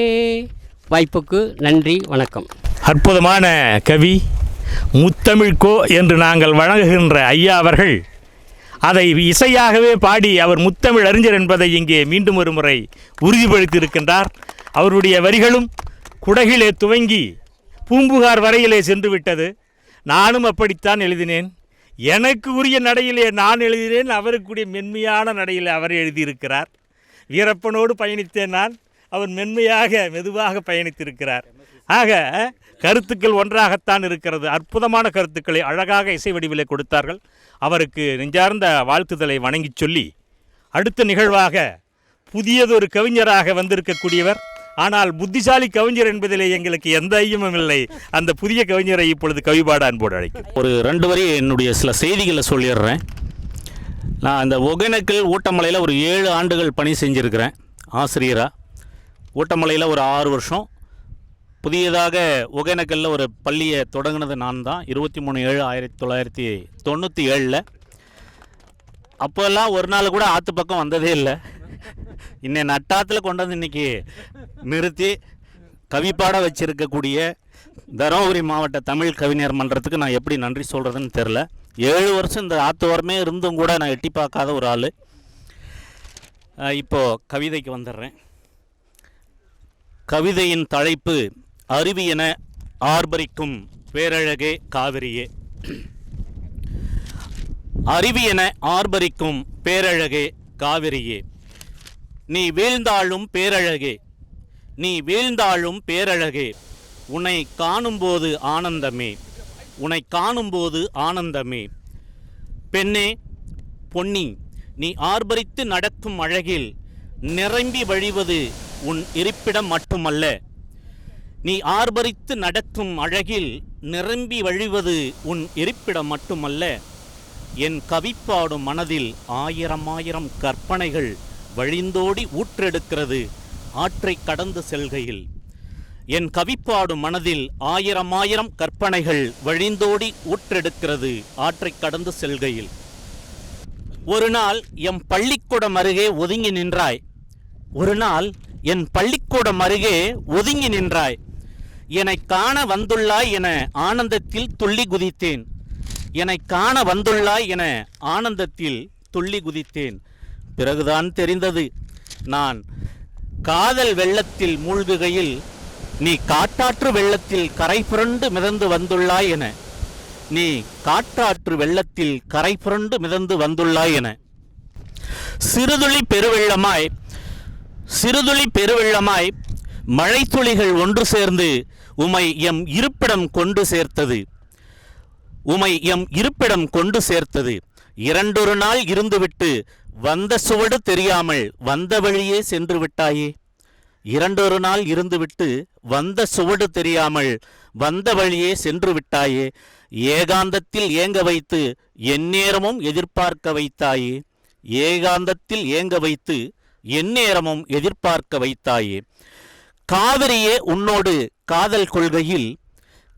வாய்ப்புக்கு நன்றி, வணக்கம். அற்புதமான கவி முத்தமிழ்கோ என்று நாங்கள் வழங்குகின்ற ஐயா அவர்கள் அதை இசையாகவே பாடி அவர் முத்தமிழ் அறிஞர் என்பதை இங்கே மீண்டும் ஒரு முறை உறுதிப்படுத்தியிருக்கின்றார். அவருடைய வரிகளும் குடகிலே துவங்கி பூம்புகார் வரையிலே சென்று விட்டது. நானும் அப்படித்தான் எழுதினேன். எனக்கு உரிய நடையிலே நான் எழுதினேன், அவருக்குரிய மென்மையான நடையில் அவர் எழுதியிருக்கிறார். வீரப்பனோடு பயணித்தேன் நான், அவர் மெதுவாக பயணித்திருக்கிறார். ஆக கருத்துக்கள் ஒன்றாகத்தான் இருக்கிறது. அற்புதமான கருத்துக்களை அழகாக இசை வடிவிலே கொடுத்தார்கள். அவருக்கு நெஞ்சார்ந்த வாழ்த்துதலை வணங்கி சொல்லி, அடுத்த நிகழ்வாக புதியதொரு கவிஞராக வந்திருக்கக்கூடியவர், ஆனால் புத்திசாலி கவிஞர் என்பதிலே எங்களுக்கு எந்த ஐயமும் இல்லை. அந்த புதிய கவிஞரை இப்பொழுது கவிபாட அன்போடு அழைக்கும். ஒரு 2 வரி என்னுடைய சில செய்திகளை சொல்லிடுறேன். நான் அந்த ஒகேனக்கல் ஊட்டமலையில் ஒரு 7 ஆண்டுகள் பணி செஞ்சுருக்கிறேன் ஆசிரியராக. ஊட்டமலையில் ஒரு 6 வருஷம். புதியதாக ஒகேனக்கல்லில் ஒரு பள்ளியை தொடங்கினது நான் தான், 23/7/1997. அப்போல்லாம் ஒரு நாள் கூட ஆற்று பக்கம் வந்ததே இல்லை. இன்னும் நட்டாத்தில் கொண்டு வந்து இன்றைக்கி நிறுத்தி கவிப்பாட வச்சுருக்கக்கூடிய தருமபுரி மாவட்ட தமிழ் கவிஞர் மன்றத்துக்கு நான் எப்படி நன்றி சொல்கிறதுன்னு தெரில. 7 வருஷம் இந்த ஆற்று ஓரமே இருந்தும் கூட நான் எட்டி பார்க்காத ஒரு ஆள். இப்போது கவிதைக்கு வந்துடுறேன். கவிதையின் தலைப்பு அருவியென ஆர்ப்பரிக்கும் பேரழகே காவிரியே. அருவியென ஆர்ப்பரிக்கும் பேரழகே காவிரியே, நீ வீழ்ந்தாலும் பேரழகே, நீ வீழ்ந்தாலும் பேரழகே, உன்னை காணும்போது ஆனந்தமே, உன்னை காணும்போது ஆனந்தமே. பெண்ணே பொன்னி, நீ ஆர்ப்பரித்து நடக்கும் அழகில் நிரம்பி வழிவது உன் இருப்பிடம் மட்டுமல்ல. நீ ஆர்ப்பரித்து நடக்கும் அழகில் நிரம்பி வழிவது உன் இருப்பிடம் மட்டுமல்ல. என் கவிப்பாடும் மனதில் 1000 கற்பனைகள் வழிந்தோடி ஊற்றெடுக்கிறது ஆற்றை கடந்து செல்கையில். என் கவிப்பாடும் மனதில் 1000 கற்பனைகள் வழிந்தோடி ஊற்றெடுக்கிறது ஆற்றை கடந்து செல்கையில். ஒரு நாள் எம் பள்ளிக்கூடம் அருகே ஒதுங்கி நின்றாய். ஒரு நாள் என் பள்ளிக்கூடம் அருகே ஒதுங்கி நின்றாய். என்னை காண வந்துள்ளாய் என ஆனந்தத்தில் துள்ளி குதித்தேன். என்னை காண வந்துள்ளாய் என ஆனந்தத்தில் துள்ளி குதித்தேன். பிறகுதான் தெரிந்தது நான் காதல் வெள்ளத்தில் மூழ்குகையில் நீ காட்டாற்று வெள்ளத்தில் கரை புரண்டு மிதந்து வந்துள்ளாய் என. நீ காட்டாற்று வெள்ளத்தில் கரை புரண்டு மிதந்து வந்துள்ளாய் என. சிறுதுளி பெருவெள்ளமாய் சிறுதுளி பெருவெள்ளமாய் மழை துளிகள் ஒன்று சேர்ந்து உமை எம் இருப்பிடம் கொண்டு சேர்த்தது. உமை எம் இருப்பிடம் கொண்டு சேர்த்தது. 2 நாள் இருந்துவிட்டு வந்த சுவடு தெரியாமல் வந்த வழியே சென்று விட்டாயே. 2 நாள் இருந்துவிட்டு வந்த சுவடு தெரியாமல் வந்த வழியே சென்று விட்டாயே. ஏகாந்தத்தில் ஏங்க வைத்து எந்நேரமும் எதிர்பார்க்க வைத்தாயே. ஏகாந்தத்தில் ஏங்க வைத்து எந்நேரமும் எதிர்பார்க்க வைத்தாயே. காவிரியே உன்னோடு காதல் கொள்கையில்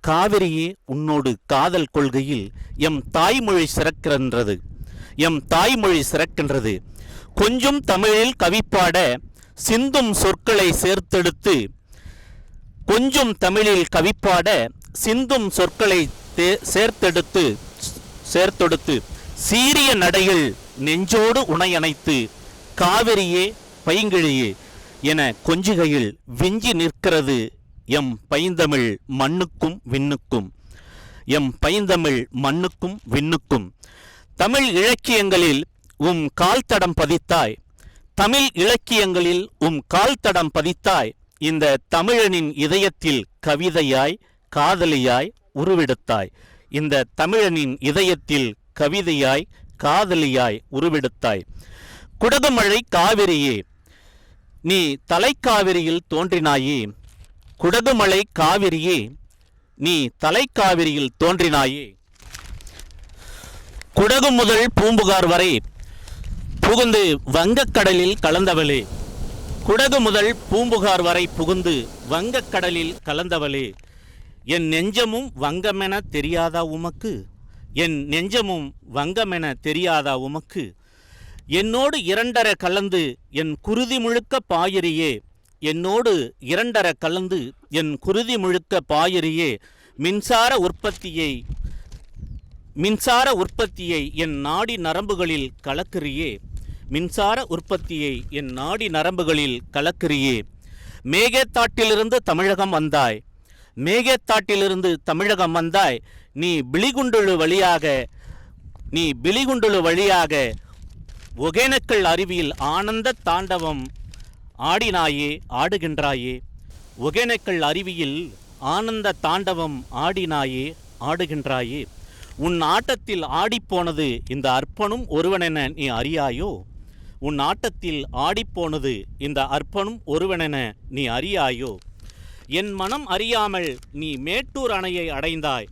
காவிரியே உன்னோடு காதல் கொள்கையில் எம் தாய்மொழி சிறக்கின்றது, எம் தாய்மொழி சிறக்கின்றது. கொஞ்சம் தமிழில் கவிப்பாட சிந்தும் சொற்களை சேர்த்தெடுத்து, கொஞ்சம் தமிழில் கவிப்பாட சிந்தும் சொற்களை சேர்த்தெடுத்து சீரிய நடையில் நெஞ்சோடு உணையணைத்து காவிரியே பைங்கிழியே என கொஞ்சுகையில் விஞ்சி நிற்கிறது எம் பைந்தமிழ் மண்ணுக்கும் விண்ணுக்கும், எம் பைந்தமிழ் மண்ணுக்கும் விண்ணுக்கும். தமிழ் இலக்கியங்களில் உம் கால் தடம் பதித்தாய், தமிழ் இலக்கியங்களில் உம் கால் தடம் பதித்தாய். இந்த தமிழனின் இதயத்தில் கவிதையாய் காதலியாய் உருவெடுத்தாய். இந்த தமிழனின் இதயத்தில் கவிதையாய் காதலியாய் உருவெடுத்தாய். குடகுமழை காவிரியே நீ தலைக்காவிரியில் தோன்றினாயே, குடகுமலை காவிரியே நீ தலைக்காவிரியில் தோன்றினாயே. குடகு முதல் பூம்புகார் வரை புகுந்து வங்கக்கடலில் கலந்தவளே, குடகு முதல் பூம்புகார் வரை புகுந்து வங்கக்கடலில் கலந்தவளே. என் நெஞ்சமும் வங்கமென தெரியாதா உமக்கு, என் நெஞ்சமும் வங்கமென தெரியாதா உமக்கு. என்னோடு இரண்டர கலந்து என் குருதி முழுக்க பாயிரியே, என்னோடு இரண்டர கலந்து என் குருதி முழுக்க பாயிரியே. மின்சார உற்பத்தியை என் நாடி நரம்புகளில் கலக்கிறியே, மின்சார உற்பத்தியை என் நாடி நரம்புகளில் கலக்கிறியே. மேகத்தாட்டிலிருந்து தமிழகம் வந்தாய், மேகத்தாட்டிலிருந்து தமிழகம் வந்தாய். நீ பிலிகுண்டுலு வழியாக ஒகேனக்கல் அருவியில் ஆனந்த தாண்டவம் ஆடினாயே ஆடுகின்றாயே. ஒகேனக்கல் அருவியில் ஆனந்த தாண்டவம் ஆடினாயே ஆடுகின்றாயே. உன் ஆட்டத்தில் ஆடிப்போனது இந்த அர்ப்பனும் ஒருவனென நீ அறியாயோ, உன் ஆட்டத்தில் ஆடிப்போனது இந்த அர்ப்பனும் ஒருவனென நீ அறியாயோ. என் மனம் அறியாமல் நீ மேட்டூர் அணையை அடைந்தாய்,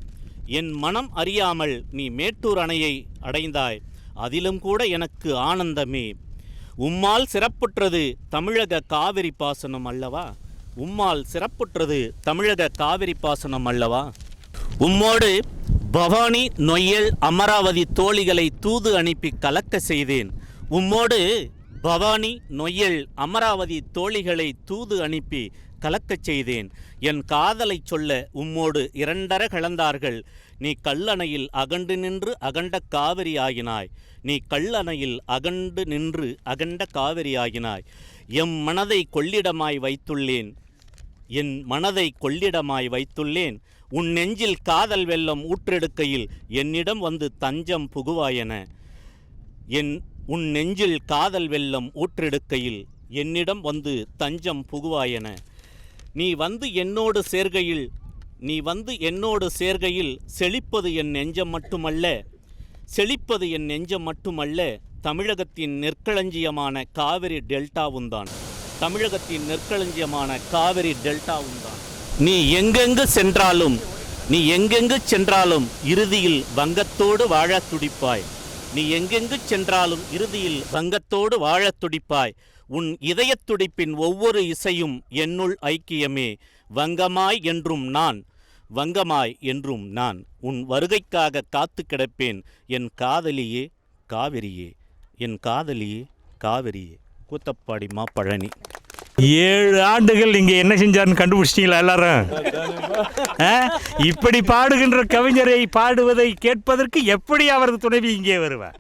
என் மனம் அறியாமல் நீ மேட்டூர் அணையை அடைந்தாய். அதிலும் கூட எனக்கு ஆனந்தமே. உம்மால் சிறப்புற்றது தமிழக காவிரி பாசனம் அல்லவா, உம்மால் சிறப்புற்றது தமிழக காவிரி பாசனம் அல்லவா. உம்மோடு பவானி நொய்யல் அமராவதி தோழிகளை தூது அனுப்பி கலக்க செய்தேன், உம்மோடு பவானி நொய்யல் அமராவதி தோழிகளை தூது அனுப்பி கலக்கச் செய்தேன். என் காதலை சொல்ல உம்மோடு இரண்டர கலந்தார்கள். நீ கல்லணையில் அகண்டு நின்று அகண்ட காவிரி ஆகினாய், நீ கல்லணையில் அகண்டு நின்று அகண்ட காவிரி ஆகினாய். எம் மனதை கொள்ளிடமாய் வைத்துள்ளேன், என் மனதை கொள்ளிடமாய் வைத்துள்ளேன். உன் நெஞ்சில் காதல் வெள்ளம் ஊற்றெடுக்கையில் என்னிடம் வந்து தஞ்சம் புகுவாயென, உன் நெஞ்சில் காதல் வெள்ளம் ஊற்றெடுக்கையில் என்னிடம் வந்து தஞ்சம் புகுவாயென. நீ வந்து என்னோடு சேர்கையில் செழிப்பது என் நெஞ்சம் மட்டுமல்ல, செழிப்பது என் நெஞ்சம் மட்டுமல்ல, தமிழகத்தின் நெற்களஞ்சியமான காவிரி டெல்டாவும்தான், தமிழகத்தின் நெற்களஞ்சியமான காவிரி டெல்டாவும்தான். நீ எங்கெங்கு சென்றாலும் இறுதியில் வங்கத்தோடு வாழத் துடிப்பாய், நீ எங்கெங்கு சென்றாலும் இறுதியில் வங்கத்தோடு வாழத் துடிப்பாய். உன் இதயத் துடிப்பின் ஒவ்வொரு இசையும் என்னுள் ஐக்கியமே. வங்கமாய் என்றும் நான், வங்கமாய் என்றும் நான் உன் வருகைக்காக காத்து கிடப்பேன். என் காதலியே காவிரியே, என் காதலியே காவிரியே. கூத்தப்பாடி மா பழனி. 7 ஆண்டுகள் இங்கே என்ன செஞ்சார்னு கண்டுபிடிச்சிட்டீங்களா எல்லாரும்? இப்படி பாடுகின்ற கவிஞரை பாடுவதை கேட்பதற்கு எப்படி அவரது துணைவி இங்கே வருவார்?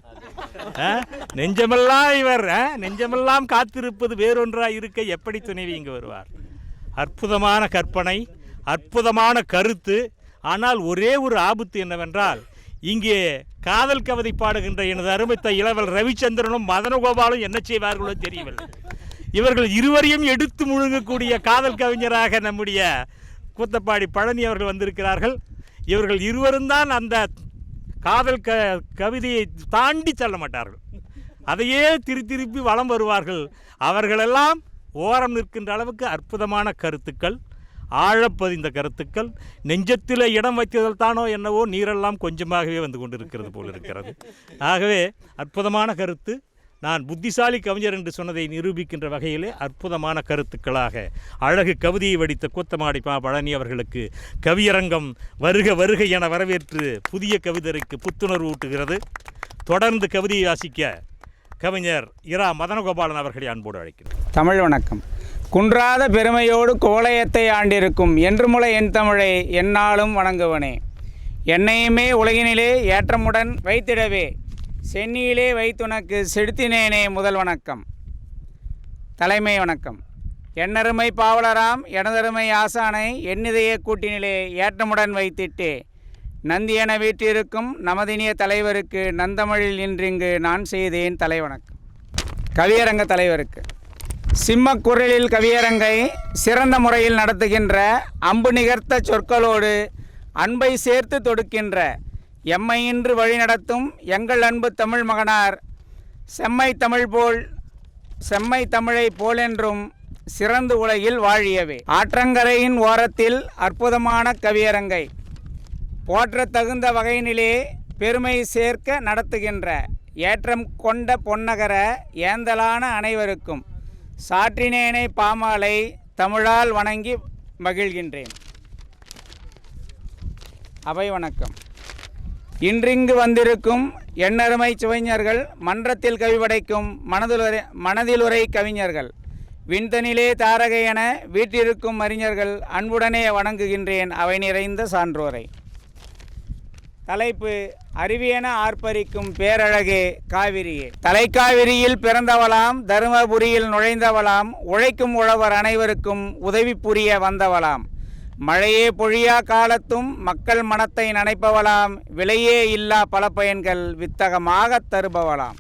நெஞ்சமெல்லாம் இவர் நெஞ்சமெல்லாம் காத்திருப்பது வேறொன்றாக இருக்க எப்படி துணைவி இங்கே வருவார்? அற்புதமான கற்பனை, அற்புதமான கருத்து. ஆனால் ஒரே ஒரு ஆபத்து என்னவென்றால், இங்கே காதல் கவிதை பாடுகின்ற எனது அருமைத்த இளவல் ரவிச்சந்திரனும் மதனகோபாலும் என்ன செய்வார்களோ தெரியவில்லை. இவர்கள் இருவரையும் எடுத்து முழுங்கக்கூடிய காதல் கவிஞராக நம்முடைய கூத்தப்பாடி பழனி அவர்கள் வந்திருக்கிறார்கள். இவர்கள் இருவரும் தான் அந்த காதல் கவிதையை தாண்டி செல்ல மாட்டார்கள், அதையே திருப்பி வலம் வருவார்கள். அவர்களெல்லாம் ஓரம் நிற்கின்ற அளவுக்கு அற்புதமான கருத்துக்கள், ஆழப்பதிந்த கருத்துக்கள். நெஞ்சத்தில் இடம் வைத்ததில் தானோ என்னவோ நீரெல்லாம் கொஞ்சமாகவே வந்து கொண்டிருக்கிறது போல் இருக்கிறது. ஆகவே அற்புதமான கருத்து, நான் புத்திசாலி கவிஞர் என்று சொன்னதை நிரூபிக்கின்ற வகையிலே அற்புதமான கருத்துக்களாக அழகு கவிதையை வடித்த கூத்தமாடி பழனி அவர்களுக்கு கவியரங்கம் வருக வருக என வரவேற்று புதிய கவிதைக்கு புத்துணர்வு ஊட்டுகிறது. தொடர்ந்து கவிதையை வாசிக்க கவிஞர் இரா மதனகோபாலன் அவர்களை அன்போடு அழைக்கிறேன். தமிழ் வணக்கம். குன்றாத பெருமையோடு கோலயத்தை ஆண்டிருக்கும் என்றுமுளை என் தமிழை எந்நாளும் வணங்குவனே. என்னையுமே உலகினிலே ஏற்றமுடன் வைத்திடவே சென்னியிலே வைத்துனக்கு செலுத்தினேனே முதல் வணக்கம். தலைமை வணக்கம். என்னருமை பாவலராம் எனதருமை ஆசானை என்னிதைய கூட்டினிலே ஏற்றமுடன் வைத்திட்டே நந்தியென வீற்றிருக்கும் நமதினிய தலைவருக்கு நந்தமிழில் இன்றிங்கு நான் செய்தேன் தலைவணக்கம். கவியரங்க தலைவருக்கு சிம்மக்குரலில் கவியரங்கை சிறந்த முறையில் நடத்துகின்ற அம்பு நிகர்த்த சொற்களோடு அன்பை சேர்த்து தொடுக்கின்ற எம்மையின்று வழிநடத்தும் எங்கள் அன்பு தமிழ் மகனார் செம்மை தமிழை போலென்றும் சிறந்து உலகில் வாழியவே. ஆற்றங்கரையின் ஓரத்தில் அற்புதமான கவியரங்கை போற்ற தகுந்த வகையினிலே பெருமை சேர்க்க நடத்துகின்ற ஏற்றம் கொண்ட பொன்னகர ஏந்தலான அனைவருக்கும் சாற்றினேனை பாமாலை தமிழால் வணங்கி மகிழ்கின்றேன். அவை வணக்கம். இன்றிங்கு வந்திருக்கும் எண்ணருமை சுவைஞர்கள், மன்றத்தில் கவிபடைக்கும் மனதிலுரை கவிஞர்கள், விண்தனிலே தாரகை என வீற்றிருக்கும் அறிஞர்கள் அன்புடனே வணங்குகின்றேன் அவை நிறைந்த சான்றோரை. தலைப்பு அறிவியென ஆர்ப்பரிக்கும் பேரழகே காவிரியே. தலைக்காவிரியில் பிறந்தவளாம், தருமபுரியில் நுழைந்தவளாம், உழைக்கும் உழவர் அனைவருக்கும் உதவி புரிய வந்தவளாம், மழையே பொழியா காலத்தும் மக்கள் மனத்தை நனைப்பவளாம், விலையே இல்லா பல பயன்கள் வித்தகமாக தருபவளாம்.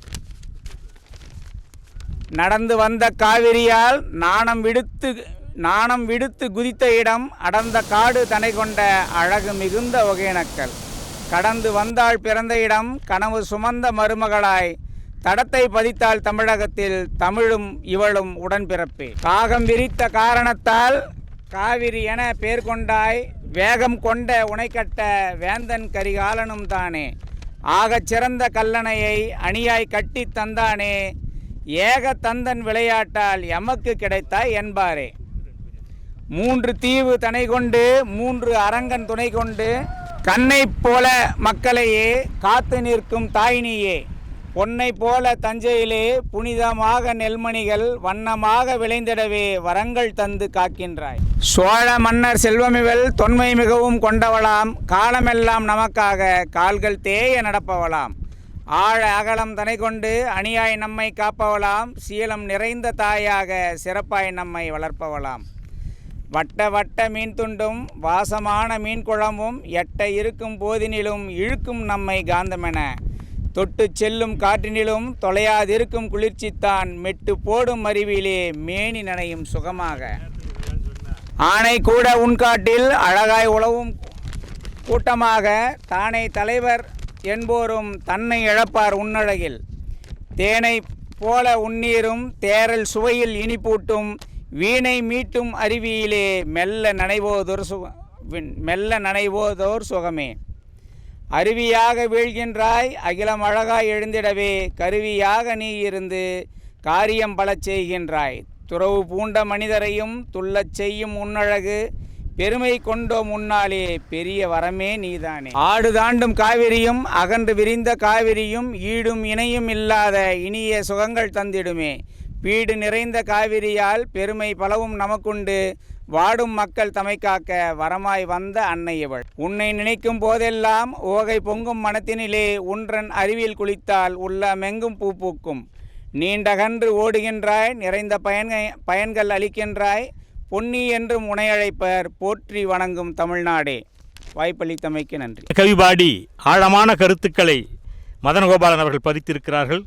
நடந்து வந்த காவிரியால் நாணம் விடுத்து குதித்த இடம் அடர்ந்த காடு தனை கொண்ட அழகு மிகுந்த ஒகேனக்கல். கடந்து வந்தாள் பிறந்த இடம் கனவு சுமந்த மருமகளாய் தடத்தை பதித்தாள் தமிழகத்தில் தமிழும் இவளும் உடன்பிறப்பே. காகம் விரித்த காரணத்தால் காவிரி என பேர் கொண்டாய், வேகம் கொண்ட உனைக்கட்ட வேந்தன் கரிகாலனும் தானே, ஆகச் சிறந்த கல்லணையை அணியாய் கட்டி தந்தானே, ஏக தந்தன் விளையாட்டால் எமக்கு கிடைத்தாய் என்பாரே. 3 தீவு தனை கொண்டு 3 அரங்கன் துணை கொண்டு கண்ணை போல மக்களையே காத்து நிற்கும் தாயினியே, பொன்னை போல தஞ்சையிலே புனிதமாக நெல்மணிகள் வண்ணமாக விளைந்திடவே வரங்கள் தந்து காக்கின்றாய். சோழ மன்னர் செல்வமிவள் தொன்மை மிகவும் கொண்டவளாம், காலமெல்லாம் நமக்காக கால்கள் தேய நடப்பவளாம், ஆழ அகலம் தனை கொண்டு அணியாய் நம்மை காப்பவளாம், சீலம் நிறைந்த தாயாக சிறப்பாய் நம்மை வளர்ப்பவளாம். வட்ட வட்ட மீன் துண்டும் வாசமான மீன் குழம்பும் எட்ட இருக்கும் போதினிலும் இழுக்கும் நம்மை காந்தமென, தொட்டு செல்லும் காற்றினிலும் தொலையாதிருக்கும் குளிர்ச்சித்தான், மெட்டு போடும் அருவியிலே மேனி நனையும் சுகமாக. ஆனை கூட உன்காட்டில் அழகாய் உழவும் கூட்டமாக, தானை தலைவர் என்போரும் தன்னை இழப்பார் உன்னழகில், தேனை போல உன்னீரும் தேரல் சுவையில் இனிப்பூட்டும், வீணை மீட்டும் அருவியிலே மெல்ல நனைவோதோர் சுகமே. அருவியாக வீழ்கின்றாய் அகிலம் அழகாய் எழுந்திடவே, கருவியாக நீ இருந்து காரியம் பலச் செய்கின்றாய், துறவு பூண்ட மனிதரையும் துள்ளச் செய்யும் உன்னழகு பெருமை கொண்டோம் முன்னாலே பெரிய வரமே நீதானே. ஆடு தாண்டும் காவிரியும் அகன்று விரிந்த காவிரியும் ஈடும் இணையும் இல்லாத இனிய சுகங்கள் தந்திடுமே, பீடு நிறைந்த காவிரியால் பெருமை பலவும் நமக்குண்டு, வாடும் மக்கள் தமை காக்க வரமாய் வந்த அன்னை இவள். உன்னை நினைக்கும் போதெல்லாம் ஓகை பொங்கும் மனத்தினிலே உன்றன் அருவியில் குளித்தால் உள்ளமெங்கும் பூ பூக்கும், நீண்டகன்று ஓடுகின்றாய் நிறைந்த பயன்கள் அளிக்கின்றாய், பொன்னி என்றும் உனையழைப்பர் போற்றி வணங்கும் தமிழ்நாடே. வாய்ப்பளித்தமைக்கு நன்றி. கவிபாடி ஆழமான கருத்துக்களை மதனகோபாலன் அவர்கள் பதித்திருக்கிறார்கள்.